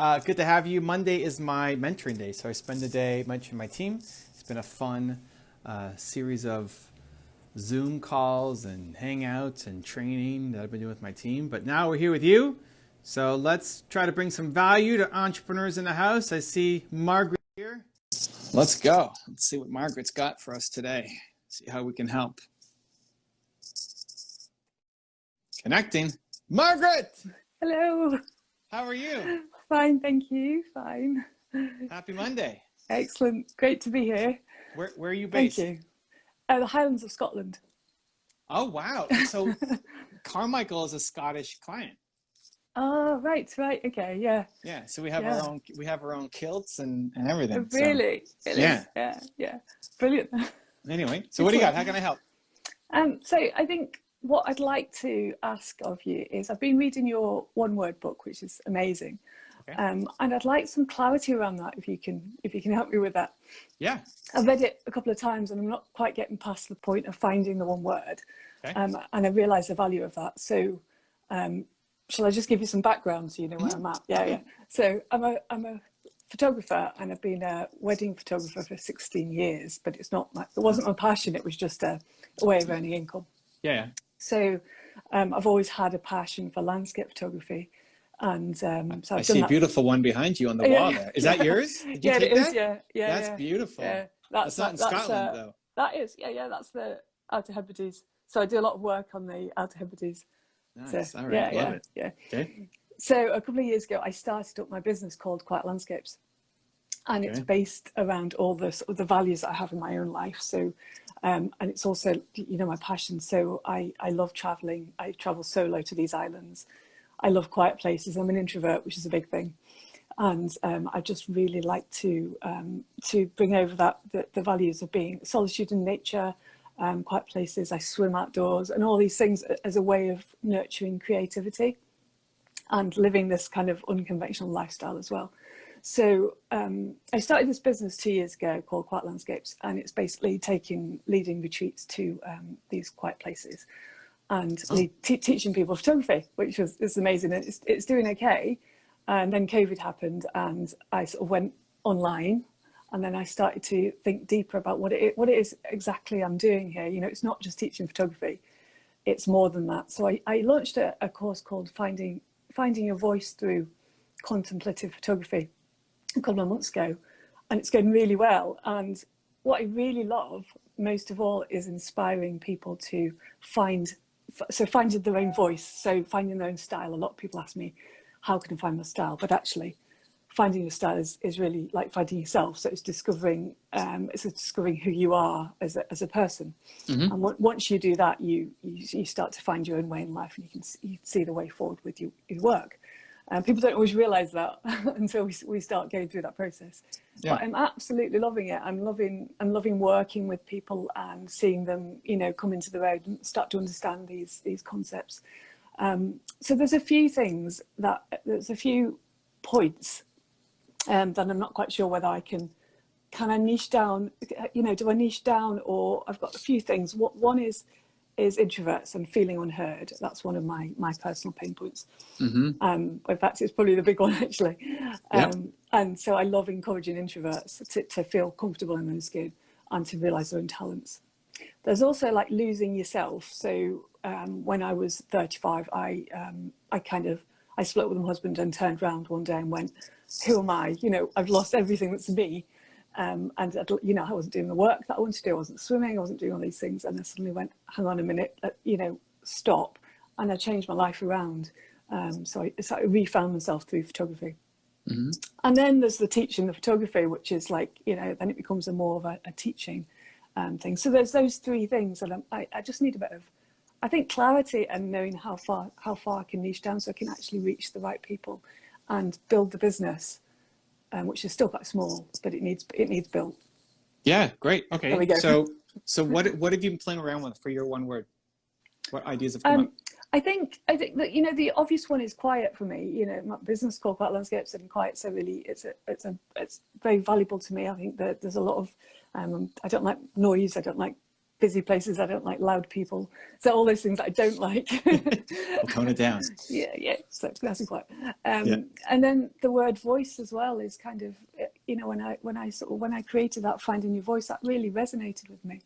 Good to have you. Monday is my mentoring day, so I spend the day mentoring my team. It's been a fun series of Zoom calls and hangouts and training that I've been doing with my team. But now we're here with you, so let's try to bring some value to entrepreneurs in the house. I see Margaret here. Let's go. Let's see what Margaret's got for us today. See how we can help. Connecting. Margaret! Hello. How are you? Fine, thank you. Fine. Happy Monday. Excellent. Great to be here. Where are you based? Thank you. The Highlands of Scotland. Oh, wow. So Carmichael is a Scottish client. Oh, right. Okay. Yeah. Yeah. So we have our own kilts and everything. Really? So, Really? yeah. Yeah. Brilliant. Anyway, so what do you got? How can I help? So I think what I'd like to ask of you is I've been reading your one-word book, which is amazing. Okay. And I'd like some clarity around that if you can help me with that. Yeah. I've read it a couple of times and I'm not quite getting past the point of finding the one word. Okay. And I realise the value of that. So shall I just give you some background so you know where I'm at? Yeah. So I'm a photographer and I've been a wedding photographer for 16 years, but it wasn't my passion, it was just a way of earning income. Yeah. So I've always had a passion for landscape photography. And so I see a beautiful one behind you on the wall there. Is that yours? Did you take that? Yeah. That's beautiful. Yeah. That's not in Scotland, though. That is, that's the Outer Hebrides. So I do a lot of work on the Outer Hebrides. Nice. So, all right. Love it. Yeah. Okay. So a couple of years ago, I started up my business called Quiet Landscapes. And it's based around all the values that I have in my own life. So, and it's also, my passion. So I love traveling. I travel solo to these islands. I love quiet places. I'm an introvert, which is a big thing. And I just really like to bring over the values of being solitude in nature, quiet places. I swim outdoors and all these things as a way of nurturing creativity and living this kind of unconventional lifestyle as well. So I started this business 2 years ago called Quiet Landscapes, and it's basically leading retreats to these quiet places and teaching people photography, which is amazing. And it's doing okay. And then COVID happened and I sort of went online, and then I started to think deeper about what it is exactly I'm doing here. It's not just teaching photography, it's more than that. So I launched a course called Finding Your Voice Through Contemplative Photography a couple of months ago, and it's going really well. And what I really love most of all is inspiring people to finding their own voice, so finding their own style. A lot of people ask me, how can I find my style? But actually finding your style is really like finding yourself. So it's discovering who you are as a person. Mm-hmm. And once you do that, you start to find your own way in life, and you see the way forward with your work. People don't always realise that until we start going through that process. Yeah. But I'm absolutely loving it. I'm loving working with people and seeing them, come into the road and start to understand these concepts. So there's a few points that I'm not quite sure whether I can I niche down. Do I niche down, or I've got a few things. One is introverts and feeling unheard. That's one of my personal pain points. Mm-hmm. In fact, it's probably the big one actually. And so I love encouraging introverts to feel comfortable in their skin and to realise their own talents. There's also like losing yourself. So when I was 35, I split with my husband and turned around one day and went, who am I? I've lost everything that's me. And I wasn't doing the work that I wanted to do. I wasn't swimming. I wasn't doing all these things. And I suddenly went, hang on a minute, stop. And I changed my life around. So I refound myself through photography. Mm-hmm. And then there's the teaching the photography, which is like, then it becomes more of a teaching thing. So there's those three things. And I just need a bit of, I think, clarity and knowing how far I can niche down so I can actually reach the right people and build the business. Which is still quite small, but it needs built. Yeah, great. Okay. There we go. So what have you been playing around with for your one word? What ideas have come up? I think that the obvious one is quiet for me. My business called Quiet Landscapes, and quiet. So really, it's very valuable to me. I think that there's a lot of I don't like noise. I don't like busy places. I don't like loud people. So all those things that I don't like. We'll tone it down. Yeah. So nice and quiet. Yeah. And then the word voice as well is kind of, you know, when I created that Finding Your Voice, that really resonated with me.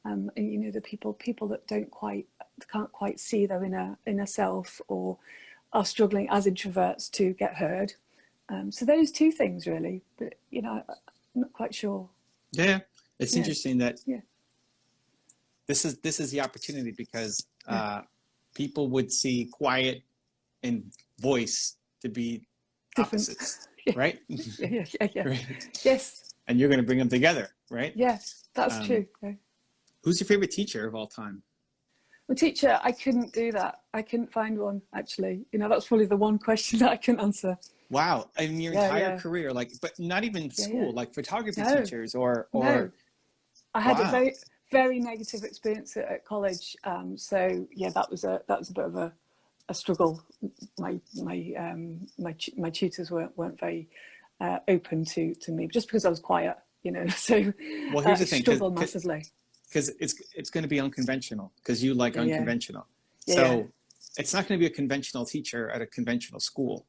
And you know, the people that can't quite see their inner self, or are struggling as introverts to get heard. So those two things really, but you know, I'm not quite sure. Yeah, it's interesting that Yeah. this is the opportunity, because people would see quiet and voice to be Different. opposites, right? Yeah. Right? Yes. And you're going to bring them together, right? Yeah, that's true. Yeah. Who's your favorite teacher of all time? Well, teacher, I couldn't do that. I couldn't find one, actually. You know, that's probably the one question that I can answer. Wow, in your entire career, like, but not even school, like photography teachers or. No. I had a Wow. very, very negative experience at college. So yeah, that was a bit of a struggle. My tutors weren't very open to me, just because I was quiet, you know. So well, here's the thing, struggled massively. Because it's going to be unconventional, because you like unconventional. Yeah. So it's not going to be a conventional teacher at a conventional school.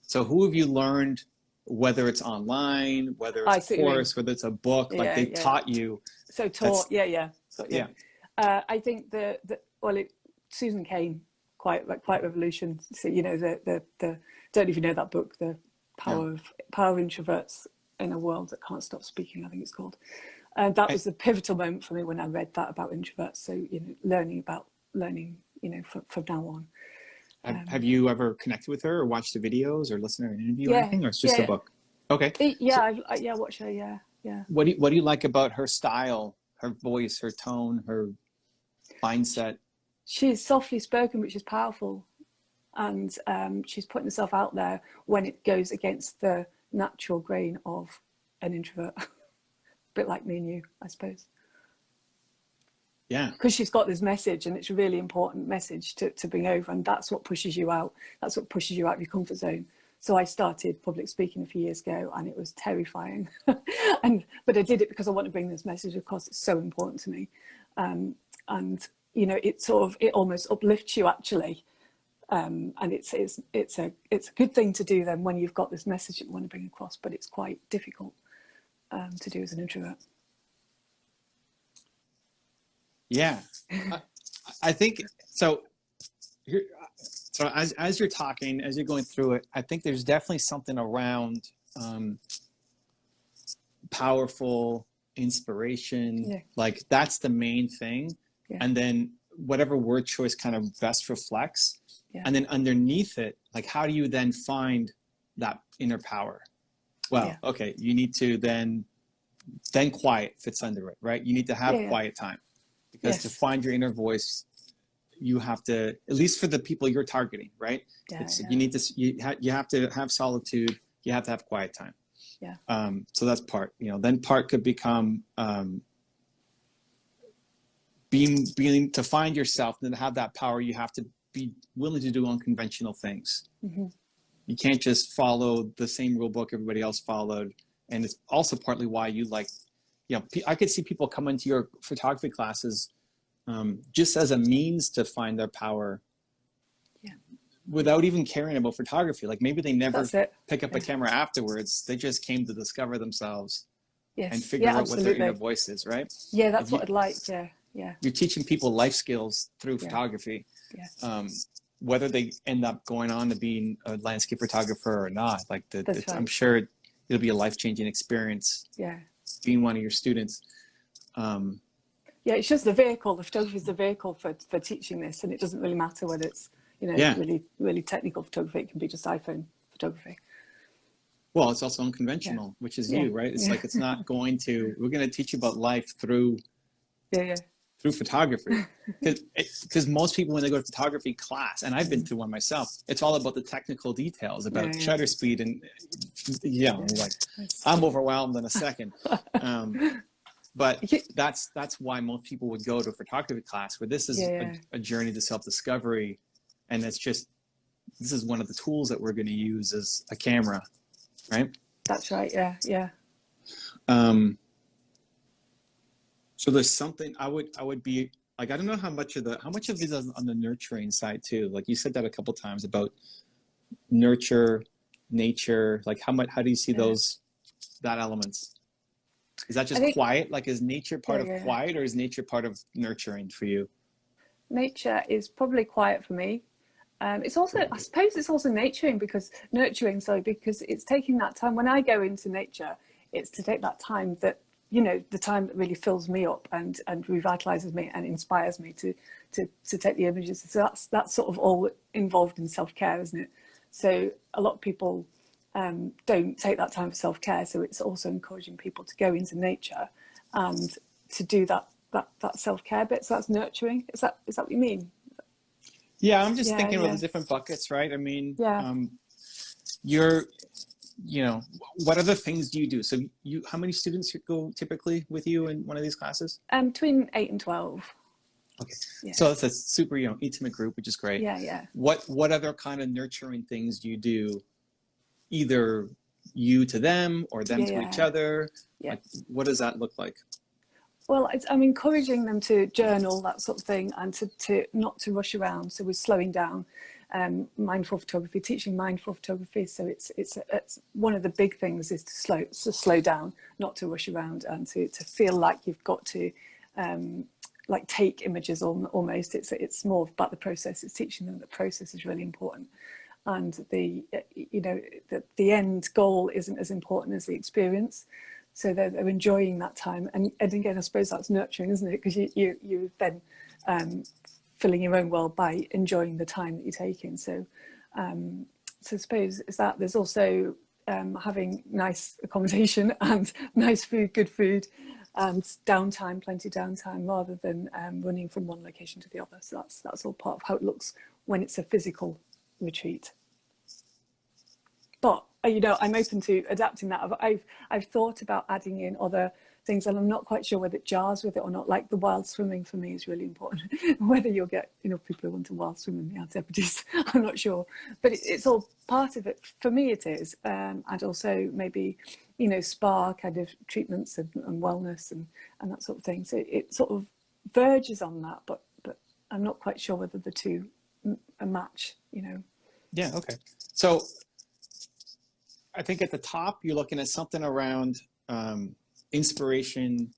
So who have you learned, whether it's online, whether it's a course, whether it's a book, like they taught you? So taught, yeah. I think Susan Cain, quite revolution. So, you know, the don't know if you know that book, The Power of Introverts in a World That Can't Stop Speaking, I think it's called. And that was the pivotal moment for me when I read that about introverts. So, you know, learning, you know, from now on. Have you ever connected with her, or watched the videos, or listened to an interview or anything, or it's just a book? Okay. I watch her. Yeah. What do you like about her style, her voice, her tone, her mindset? She's softly spoken, which is powerful, and she's putting herself out there when it goes against the natural grain of an introvert. A bit like me and you, I suppose. Yeah. Because she's got this message, and it's a really important message to bring over, and that's what pushes you out. That's what pushes you out of your comfort zone. So I started public speaking a few years ago, and it was terrifying. But I did it because I want to bring this message across. It's so important to me. And you know, it almost uplifts you, actually. And it's a good thing to do then when you've got this message that you want to bring across, but it's quite difficult to do as an introvert. Yeah, I think so. So as you're talking, as you're going through it, I think there's definitely something around powerful inspiration. Yeah. Like that's the main thing, and then whatever word choice kind of best reflects, and then underneath it, like how do you then find that inner power? Well, okay, you need to then quiet fits under it, right? You need to have quiet time. Because to find your inner voice, you have to, at least for the people you're targeting, right? You need to, you have to have solitude. You have to have quiet time. Yeah. So that's part. You know, then part could become being to find yourself and to have that power. You have to be willing to do unconventional things. Mm-hmm. You can't just follow the same rule book everybody else followed, and it's also partly why you like. You know, I could see people come into your photography classes just as a means to find their power without even caring about photography. Like maybe they never pick up a camera afterwards. They just came to discover themselves and figure out what their inner voice is, right? Yeah, that's what I'd like. Yeah. You're teaching people life skills through photography. Yeah. Whether they end up going on to being a landscape photographer or not, like I'm sure it'll be a life-changing experience. Yeah. Being one of your students. It's just the vehicle. The photography is the vehicle for teaching this, and it doesn't really matter whether it's really technical photography. It can be just iPhone photography. Well, it's also unconventional, which is you, right? It's like it's not going to. We're going to teach you about life through photography, because most people when they go to photography class, and I've been through one myself, it's all about the technical details about shutter speed and like I'm overwhelmed in a second. But that's why most people would go to a photography class, where this is a journey to self-discovery, and this is one of the tools that we're going to use as a camera, right? That's right. Yeah. So there's something I would be like, I don't know how much of it is on the nurturing side too. Like you said that a couple times about nurture, nature, like how do you see Yeah. that elements? Is that I just think, quiet? Like is nature part yeah, of yeah. quiet or is nature part of nurturing for you? Nature is probably quiet for me. It's also, I suppose, it's also nurturing, sorry, because it's taking that time. When I go into nature, it's to take that time that, the time that really fills me up and revitalizes me and inspires me to take the images. So that's sort of all involved in self-care, isn't it? So a lot of people don't take that time for self-care. So it's also encouraging people to go into nature and to do that self-care bit. So that's nurturing. Is that what you mean? Yeah, I'm just Yeah, thinking about the yeah, different buckets, right? I mean, yeah. you're, you know, what other things do you do? So how many students go typically with you in one of these classes? Between 8 and 12. Okay, Yeah, so it's a super, intimate group, which is great. yeah, yeah, What other kind of nurturing things do you do, either you to them or them yeah, to each yeah, other? yeah. Like, what does that look like? Well, I'm encouraging them to journal, that sort of thing, and to not to rush around. So we're slowing down. Mindful photography, teaching mindful photography. So it's one of the big things is to slow down, not to rush around, and to feel like you've got to like take images almost. It's more about the process. It's teaching them that the process is really important, and the end goal isn't as important as the experience. So they're enjoying that time, and again, I suppose that's nurturing, isn't it? Because you then filling your own world by enjoying the time that you're taking. So I suppose is that there's also having nice accommodation and nice food, good food, and downtime, plenty of downtime, rather than running from one location to the other. So that's all part of how it looks when it's a physical retreat. But I'm open to adapting that. I've thought about adding in other things, and I'm not quite sure whether it jars with it or not. Like the wild swimming for me is really important. Whether you'll get people who want to wild swim in the Antipodes, I'm not sure. But it's all part of it. For me, it is, and also maybe spa kind of treatments and wellness and that sort of thing. So it sort of verges on that, but I'm not quite sure whether the two a match. Yeah, okay. So I think at the top, you're looking at something around inspiration,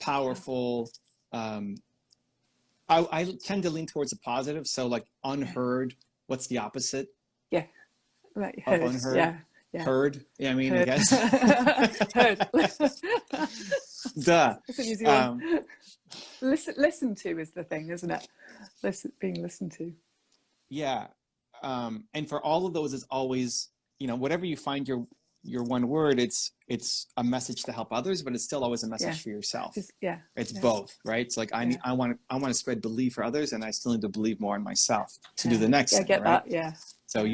powerful. I tend to lean towards the positive. So like unheard, what's the opposite Yeah. Right, of heard. unheard? Yeah, yeah. Heard. Yeah, I mean, I Heard. guess. Heard. Duh. That's an easy one. Um, Listen to is the thing, isn't it? Being listened to. yeah. And for all of those, it's always, whatever you find your one word, it's a message to help others, but it's still always a Yeah. message for yourself. Yeah. It's Yeah. both, right? It's like Yeah. I want to spread belief for others, and I still need to believe more in myself to do Yeah. the next Yeah. I thing, get right? that. Yeah. So Yeah.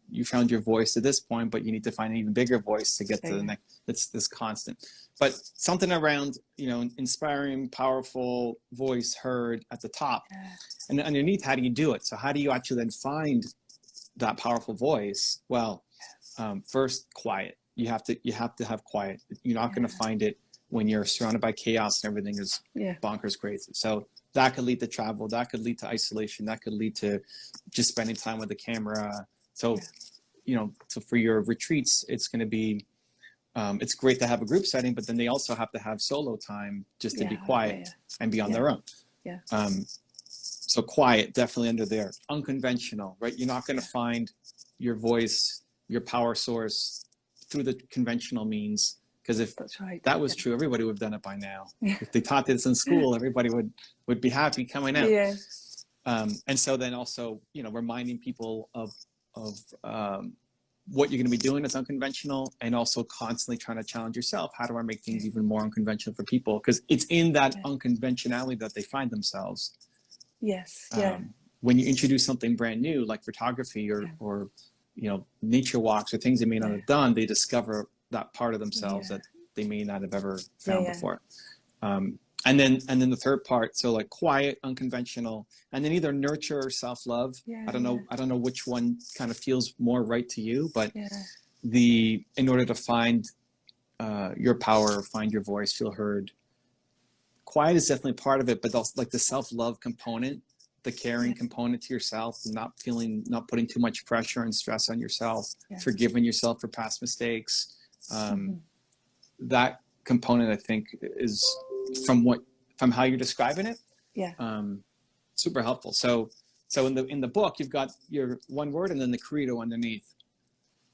you found your voice to this point, but you need to find an even bigger voice to get to the Yeah. next. It's this constant, but something around inspiring, powerful voice heard at the top, Yeah. and underneath, how do you do it? So how do you actually then find that powerful voice? Well, first, quiet. You have to have quiet. You're not going to find it when you're surrounded by chaos and everything is bonkers crazy. So that could lead to travel. That could lead to isolation. That could lead to just spending time with the camera. So, so for your retreats, it's going to be, it's great to have a group setting, but then they also have to have solo time just to be quiet and be on their own. Yeah. So quiet, definitely under there. Unconventional, right? You're not going to find your voice, your power source through the conventional means, because if That's right. that was true, everybody would have done it by now. Yeah. If they taught this in school, everybody would be happy coming out. Yeah. And so then also, reminding people of what you're going to be doing is unconventional, and also constantly trying to challenge yourself. How do I make things even more unconventional for people? Because it's in that unconventionality that they find themselves. Yes. Yeah. When you introduce something brand new, like photography or nature walks or things they may not have done, they discover that part of themselves that they may not have ever found before. And then the third part, so like quiet, unconventional, and then either nurture or self-love. I don't know which one kind of feels more right to you, but in order to find your power, find your voice, feel heard. Quiet is definitely part of it, but also like the self-love component, the caring component to yourself, not putting too much pressure and stress on yourself, forgiving yourself for past mistakes. That component, I think, is from how you're describing it, super helpful. So in the book, you've got your one word and then the credo underneath.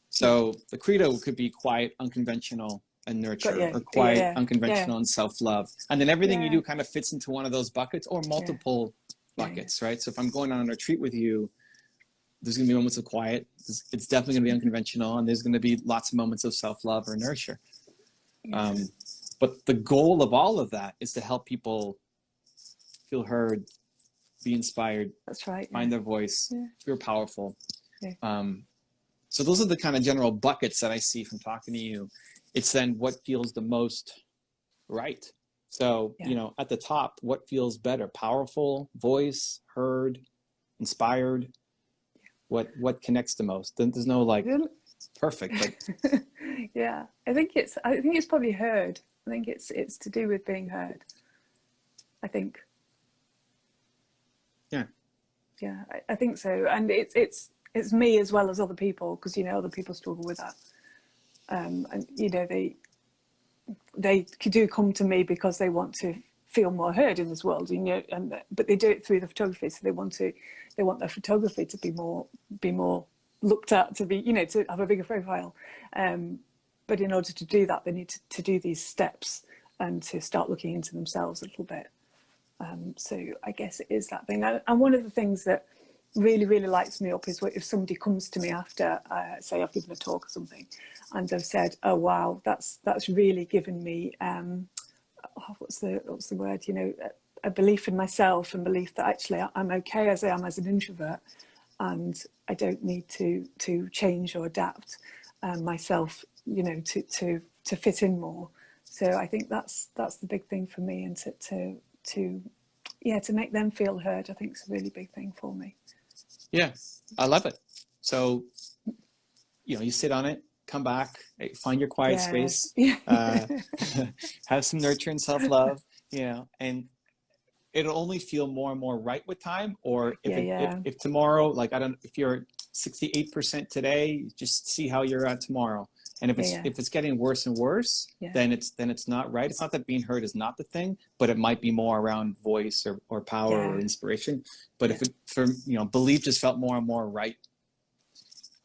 So the credo could be quiet, unconventional, and nurture, or quiet, unconventional, and self-love. And then everything you do kind of fits into one of those buckets or multiple buckets, right? So if I'm going on a retreat with you, there's going to be moments of quiet. It's definitely going to be unconventional, and there's going to be lots of moments of self-love or nurture. But the goal of all of that is to help people feel heard, be inspired, that's right, find their voice, feel powerful. So those are the kind of general buckets that I see from talking to you. It's then what feels the most right. So, you know, at the top, what feels better? Powerful, voice, heard, inspired? What connects the most? There's no like perfect, but I think it's probably heard. I think it's to do with being heard. I think. Yeah, I think so. And it's me as well as other people, because, you know, other people struggle with that. And, you know, they do come to me because they want to feel more heard in this world, you know, but they do it through the photography. So they want their photography to be more looked at, to be, you know, to have a bigger profile. But in order to do that, they need to do these steps and to start looking into themselves a little bit. So I guess it is that thing. And one of the things that really, really lights me up is if somebody comes to me after, say I've given a talk or something, and they've said, "Oh wow, that's really given me what's the word? You know, a belief in myself and belief that actually I'm okay as I am as an introvert, and I don't need to change or adapt myself, you know, to fit in more." So I think that's the big thing for me, and to make them feel heard, I think it's a really big thing for me. Yeah, I love it. So, you know, you sit on it, come back, find your quiet space, have some nurture and self-love, you know, and it'll only feel more and more right with time. Or if tomorrow, like, if you're 68% today, just see how you're at tomorrow. And if it's getting worse and worse, then it's not right. It's not that being heard is not the thing, but it might be more around voice or power or inspiration. But if you know, belief just felt more and more right.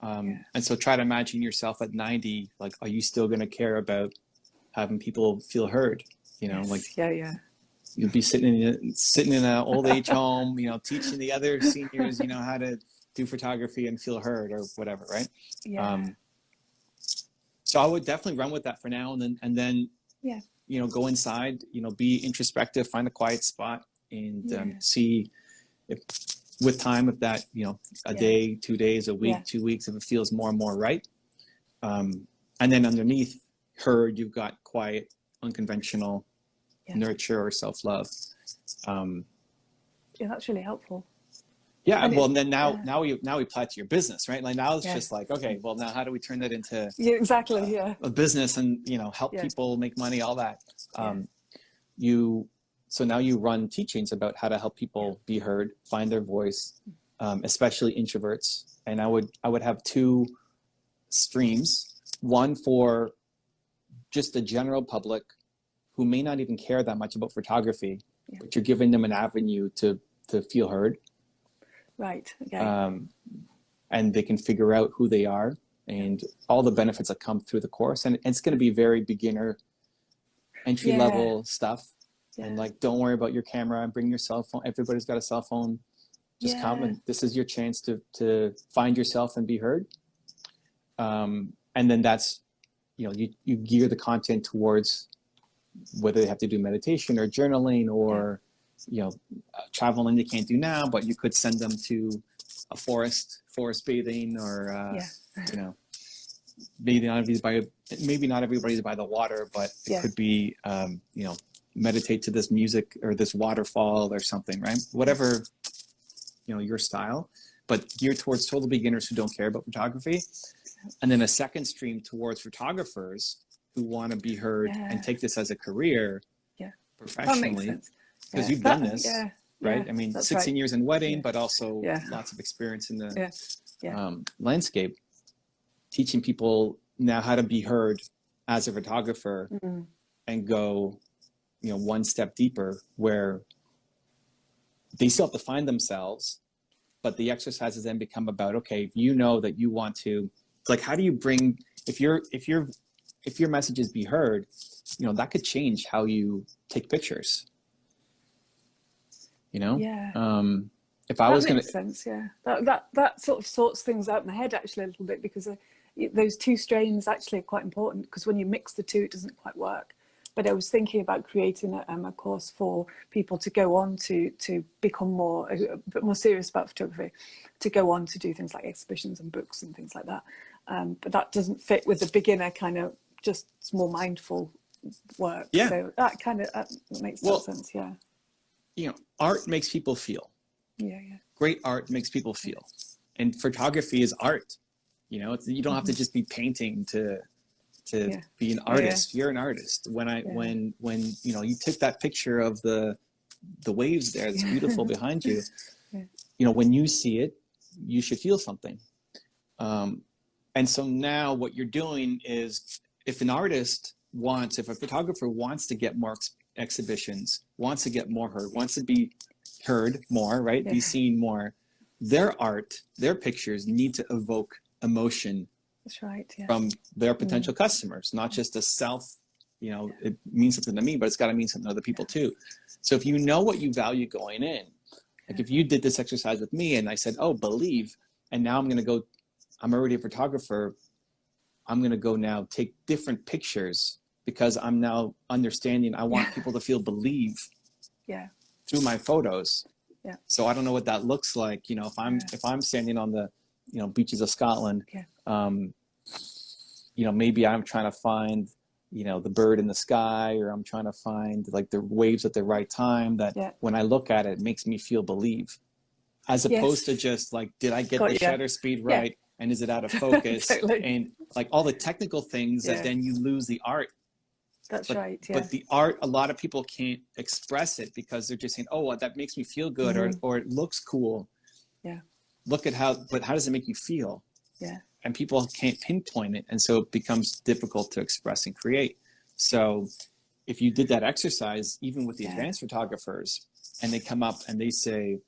And so try to imagine yourself at 90, like, are you still going to care about having people feel heard? You know, like, you'll be sitting in an old age home, you know, teaching the other seniors, you know, how to do photography and feel heard or whatever, right? So I would definitely run with that for now, and then you know, go inside, you know, be introspective, find a quiet spot, and see if with time, if that, you know, a day, 2 days, a week, 2 weeks, if it feels more and more right. And then underneath heard, you've got quiet, unconventional, nurture, or self-love. That's really helpful. Yeah, and well, then now we apply to your business, right? Like now it's just like, okay, well, now how do we turn that into a business and, you know, help people make money, all that. So now you run teachings about how to help people be heard, find their voice, especially introverts. And I would have 2 streams, one for just the general public who may not even care that much about photography, but you're giving them an avenue to feel heard. Right. Okay. And they can figure out who they are and all the benefits that come through the course. And it's going to be very beginner, entry level stuff. And like, don't worry about your camera and bring your cell phone. Everybody's got a cell phone. Just come, and this is your chance to find yourself and be heard. And then that's, you know, you gear the content towards whether they have to do meditation or journaling or, you know, traveling they can't do now, but you could send them to a forest bathing, or, you know, maybe not everybody's by the water, but it could be, you know, meditate to this music or this waterfall or something, right? Whatever, you know, your style, but geared towards total beginners who don't care about photography. And then a second stream towards photographers who want to be heard and Yeah. take this as a career Yeah. That makes professionally, sense. because Yeah. you've done That, this, yeah. right? Yeah. I mean, That's 16 right. years in wedding, Yeah. but also Yeah. lots of experience in the Yeah. Yeah. landscape, teaching people now how to be heard as a photographer and go, you know, one step deeper, where they still have to find themselves, but the exercises then become about, okay, if you know that you want to, like, how do you bring, if your message is be heard, you know, that could change how you take pictures, you know? Yeah. If I That was going makes to, sense. Yeah. That sort of sorts things out in my head actually a little bit, because those two strains actually are quite important, because when you mix the two, it doesn't quite work. But I was thinking about creating a course for people to go on to become a bit more serious about photography, to go on to do things like exhibitions and books and things like that. But that doesn't fit with the beginner kind of just more mindful work. yeah, So that kind of that makes total well, sense. Yeah. you know, art makes people feel. Yeah. Yeah. Great art makes people feel. And photography is art. You know, you don't have to just be painting to Yeah. be an Yeah. artist. You're an artist. Yeah. When you know, you took that picture of the waves there, it's beautiful behind you. Yeah. You know, when you see it, you should feel something. And so now what you're doing is, if a photographer wants to get more exhibitions, wants to get more heard, wants to be heard more, right? Yeah. Be seen more, their art, their pictures need to evoke emotion That's right. Yeah. from their potential customers, not just a self, you know, it means something to me, but it's got to mean something to other people too. So if you know what you value going in, like if you did this exercise with me and I said, oh, believe, and now I'm already a photographer, I'm going to go now take different pictures because I'm now understanding I want people to feel believe Yeah. through my photos. Yeah. So I don't know what that looks like. You know, if I'm standing on the, you know, beaches of Scotland, you know, maybe I'm trying to find, you know, the bird in the sky, or I'm trying to find like the waves at the right time that when I look at it, it makes me feel believe, as opposed to just like, did I get the shutter speed right? And is it out of focus? Totally. And like all the technical things that then you lose the art. That's right. Yeah. But the art, a lot of people can't express it because they're just saying, oh, well, that makes me feel good, or it looks cool. Yeah. Look at but how does it make you feel? Yeah. And people can't pinpoint it. And so it becomes difficult to express and create. So if you did that exercise, even with the advanced photographers, and they come up and they say,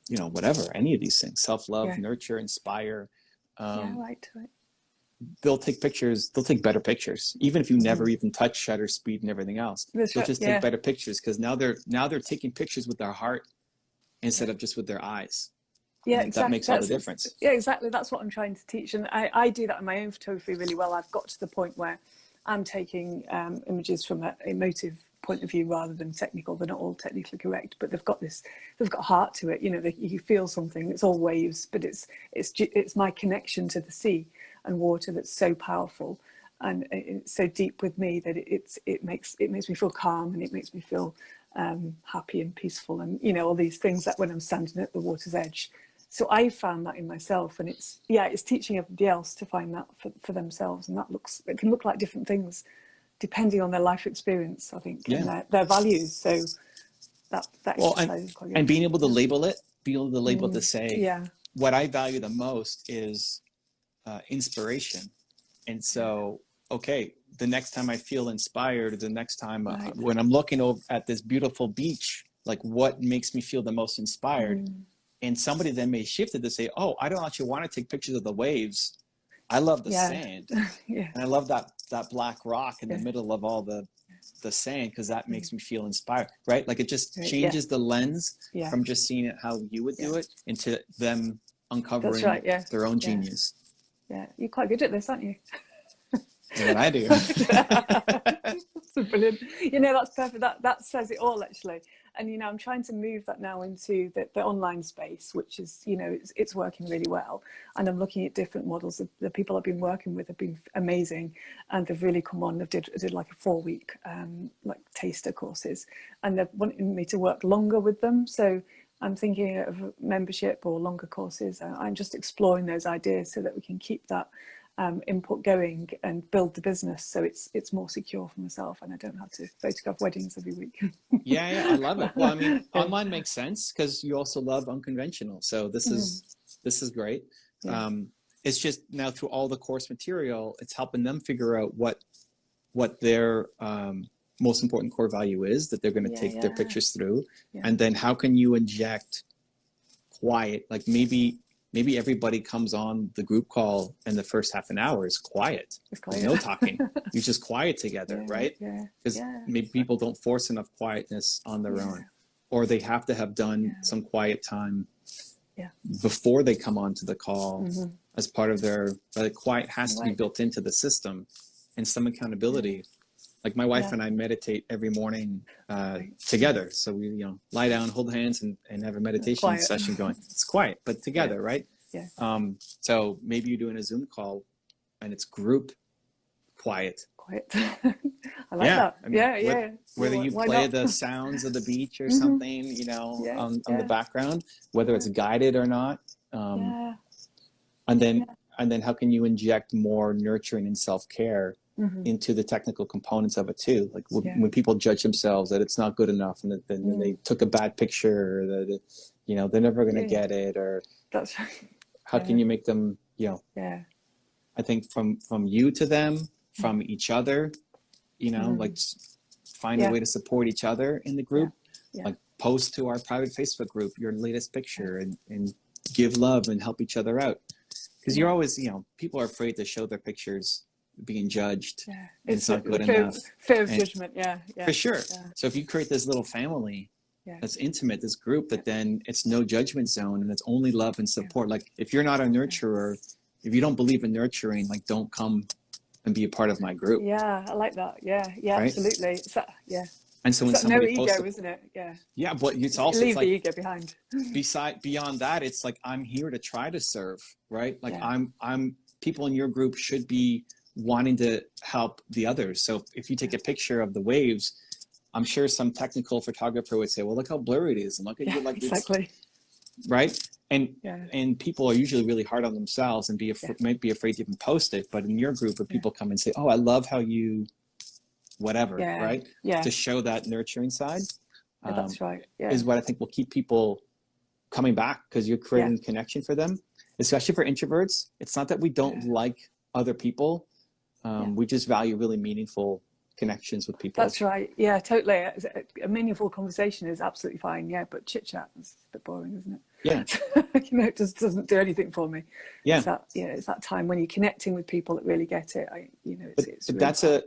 you know, whatever, any of these things, self-love, nurture, inspire, right. they'll take pictures, they'll take better pictures, even if you never even touch shutter speed and everything else. They'll just take better pictures, because now they're taking pictures with their heart instead of just with their eyes. Yeah, and exactly. That makes all the difference. Yeah, exactly. That's what I'm trying to teach. And I do that in my own photography really well. I've got to the point where I'm taking images from an emotive point of view rather than technical. They're not all technically correct, but they've got heart to it. You know, you feel something. It's all waves, but it's my connection to the sea and water that's so powerful, and it's so deep with me that it makes me feel calm, and it makes me feel happy and peaceful, and you know, all these things that when I'm standing at the water's edge. So I found that in myself, and it's teaching everybody else to find that for themselves, and it can look like different things depending on their life experience, I think, and their values. So that exercise is quite good. And being able to label it, to say, what I value the most is inspiration. And so, okay, the next time I feel inspired, the next time when I'm looking at this beautiful beach, like what makes me feel the most inspired? And somebody then may shift it to say, oh, I don't actually want to take pictures of the waves. I love the sand. And I love that black rock in the middle of all the sand, because that makes me feel inspired, right? Like it just changes the lens from just seeing it how you would do it into them uncovering their own genius. Yeah, you're quite good at this, aren't you? What I do. That's brilliant. You know, that's perfect. That says it all, actually. And you know, I'm trying to move that now into the online space, which is, you know, it's working really well. And I'm looking at different models. The people I've been working with have been amazing, and they've really come on. They did like a 4-week like taster courses, and they're wanting me to work longer with them. So I'm thinking of membership or longer courses. I'm just exploring those ideas so that we can keep that input going and build the business, so it's more secure for myself, and I don't have to photograph weddings every week. Yeah, I love it. Well, I mean, online makes sense because you also love unconventional. So this is great. Yeah. It's just now through all the course material, it's helping them figure out what their most important core value is that they're going to take their pictures through, and then how can you inject quiet, like maybe everybody comes on the group call and the first half an hour is quiet. There's no talking. You're just quiet together, right? Because maybe people don't force enough quietness on their own, or they have to have done some quiet time before they come onto the call as part of their, the quiet has to be built into the system, and some accountability. Like my wife and I meditate every morning together. So we, lie down, hold hands, and have a meditation session going. It's quiet, but together, right? Yeah. So maybe you're doing a Zoom call, and it's group quiet. Quiet. I like that. I mean, Whether you play the sounds of the beach or something, on the background, whether it's guided or not. And then how can you inject more nurturing and self-care into the technical components of it too? Like when people judge themselves that it's not good enough, and that then they took a bad picture, or that they're never going to get it, or that's right. How can you make them, I think from you to them, from each other, like find a way to support each other in the group, like post to our private Facebook group your latest picture, and give love and help each other out. Because you're always, people are afraid to show their pictures being judged. It's not good enough. Fear of judgment, For sure. So if you create this little family that's intimate, this group, that then it's no judgment zone, and it's only love and support. Like if you're not a nurturer, if you don't believe in nurturing, like don't come and be a part of my group. Yeah, I like that. Yeah, right? Absolutely. It's that, And so when somebody no ego, isn't it? Yeah, but it's also leave the ego behind. Beyond that, it's like I'm here to try to serve, right? Like I'm people in your group should be wanting to help the others. So if you take a picture of the waves, I'm sure some technical photographer would say, "Well, look how blurry it is, and look at you, like exactly, right?" And people are usually really hard on themselves and might be afraid to even post it. But in your group, if people come and say, "Oh, I love how you," whatever, right? To show that nurturing side. That's right. Is what I think will keep people coming back, because you're creating connection for them, especially for introverts. It's not that we don't like other people. We just value really meaningful connections with people. That's right. Yeah, totally. A meaningful conversation is absolutely fine. Yeah, but chit chat is a bit boring, isn't it? Yeah. It just doesn't do anything for me. Yeah. It's that time when you're connecting with people that really get it. It's but really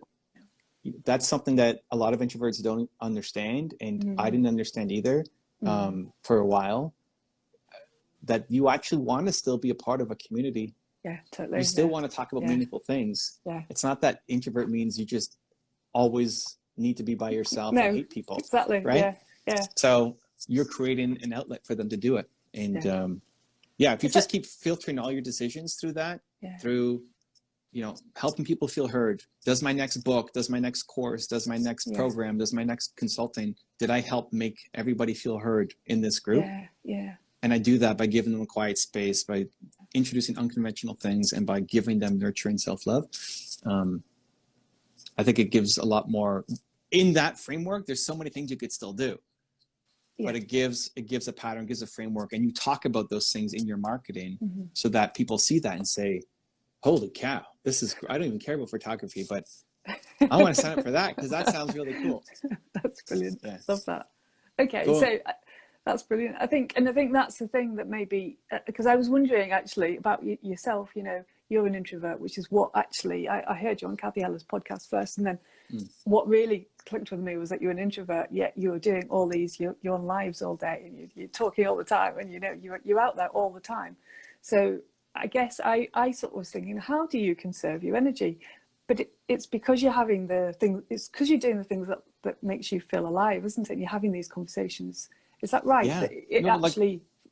that's something that a lot of introverts don't understand, and I didn't understand either for a while. That you actually want to still be a part of a community. Yeah, totally. You still want to talk about meaningful things. Yeah. It's not that introvert means you just always need to be by yourself and hate people. Exactly. Right? Yeah. So you're creating an outlet for them to do it. And if you just keep filtering all your decisions through that, through, helping people feel heard. Does my next book, does my next course, does my next program, does my next consulting, did I help make everybody feel heard in this group? Yeah. And I do that by giving them a quiet space, by introducing unconventional things, and by giving them nurturing self-love. I think it gives a lot more in that framework. There's so many things you could still do, but it gives a pattern, gives a framework, and you talk about those things in your marketing so that people see that and say, holy cow, I don't even care about photography, but I want to sign up for that because that sounds really cool. That's brilliant. Love that. Okay. Cool. So that's brilliant. I think that's the thing that maybe, because I was wondering actually about yourself, you're an introvert, which is what actually, I heard you on Kathy Heller's podcast first. And then what really clicked with me was that you're an introvert, yet you're doing all these, you're on lives all day, and you're talking all the time, and you're out there all the time. So I guess I sort of was thinking, how do you conserve your energy? But it's because you're having it's because you're doing the things that makes you feel alive, isn't it? And you're having these conversations. Is that right? Yeah. Like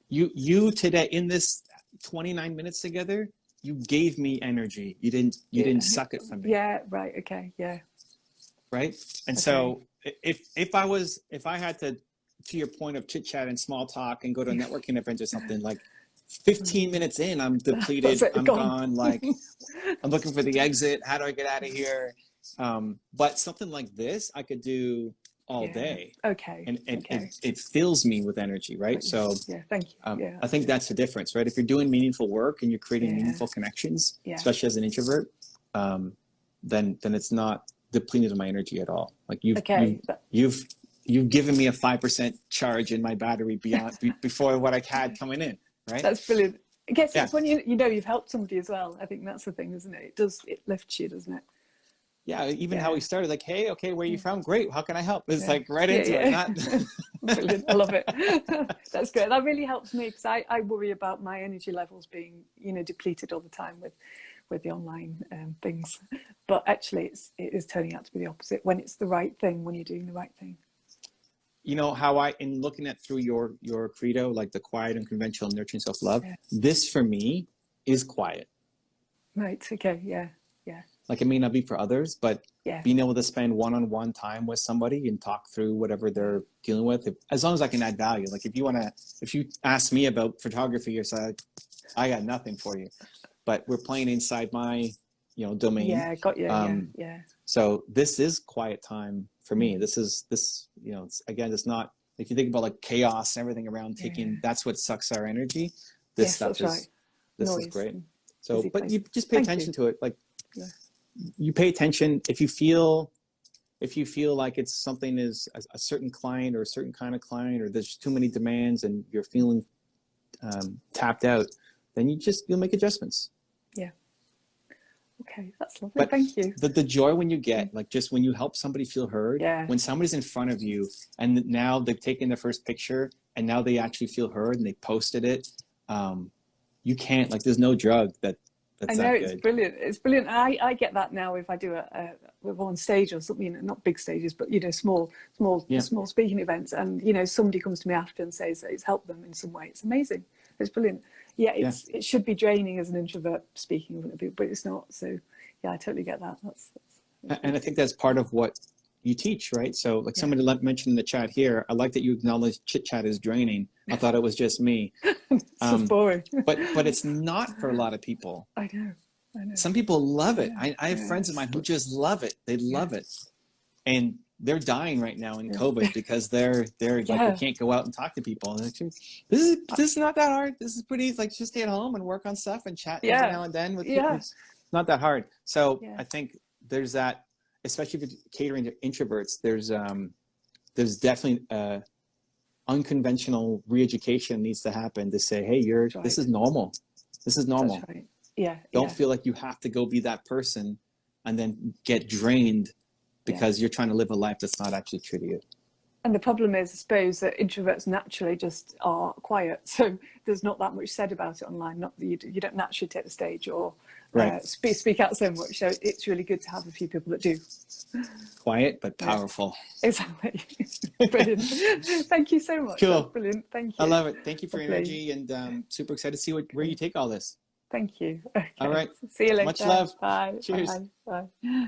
you today, in this 29 minutes together, you gave me energy. You didn't suck it from me. Yeah. Right. Okay. Yeah. Right. And so if I had to your point of chit chat and small talk and go to a networking event or something, like 15 minutes in, I'm depleted, That's it, I'm gone. gone, like I'm looking for the exit. How do I get out of here? But something like this, I could do all Yeah. day, Okay. and Okay. it fills me with energy, right? Got you. So Yeah. Thank you. Yeah. I That's think good. that's the difference, right? If you're doing meaningful work and you're creating Yeah. meaningful connections, Yeah. especially as an introvert, then it's not depleted of my energy at all. Like Okay. you've you've given me a 5% charge in my battery before what I had coming in, right? That's brilliant. I guess Yeah. it's when you know you've helped somebody as well. I think that's the thing, isn't it? It lifts you, doesn't it? Yeah, even how Yeah. we started, like, hey, okay, where are you Yeah. from? Great, how can I help? It's Yeah. like right Yeah. into it, Yeah. not. Brilliant. I love it. That's great. That really helps me because I worry about my energy levels being, depleted all the time with the online things. But actually, it is turning out to be the opposite when it's the right thing, when you're doing the right thing. You know how in looking at through your credo, like the quiet, unconventional, nurturing self-love, Yeah. this for me is quiet. Right. Okay. Yeah. Yeah. Like it may not be for others, but Yeah. being able to spend one-on-one time with somebody and talk through whatever they're dealing with, as long as I can add value. Like if you ask me about photography or so, I got nothing for you. But we're playing inside my, domain. Yeah. Got you. Yeah. Yeah. So this is quiet time for me. This, again, it's not, if you think about like chaos and everything around taking, that's what sucks our energy. This Yes, stuff that's right. this is Noise. great. So, Busy but place. you just pay Thank attention you. to it. Like Yeah. you pay attention if you feel like it's something is a certain client or a certain kind of client, or there's too many demands and you're feeling tapped out, then you'll make adjustments. Yeah. Okay, that's lovely. But thank you. The joy when you get, like just when you help somebody feel heard, Yeah. when somebody's in front of you and now they've taken their first picture and now they actually feel heard and they posted it, you can't, like there's no drug that's I know, that it's good. brilliant. It's brilliant. I get that now if I do we're on stage or something, not big stages, but small speaking events, and somebody comes to me after and says that it's helped them in some way. It's amazing. It's brilliant. Yeah, it should be draining as an introvert speaking in front of people, but it's not. So yeah, I totally get that. And I think that's part of what you teach, right? So like somebody mentioned in the chat here, I like that you acknowledge chit chat is draining. I thought it was just me. It's just boring. but it's not for a lot of people. I know. Some people love it. I have friends of mine who just love it. They love it. And they're dying right now in COVID because they're like, they can't go out and talk to people. And like, this is not that hard. This is pretty easy. Like just stay at home and work on stuff and chat every now and then with people. It's not that hard. So I think there's that, especially if you're catering to introverts, there's definitely unconventional re-education needs to happen to say, hey, this is normal. This is normal. That's right. Yeah. Don't feel like you have to go be that person and then get drained because you're trying to live a life that's not actually true to you. And the problem is, I suppose, that introverts naturally just are quiet. So there's not that much said about it online. Not that you don't naturally take the stage or speak out so much. So it's really good to have a few people that do. Quiet but powerful. Exactly. Brilliant. Thank you so much. Cool. That's brilliant. Thank you. I love it. Thank you for your energy, and super excited to see where you take all this. Thank you. Okay. All right. See you later. Much love. Bye. Cheers. Bye. Bye.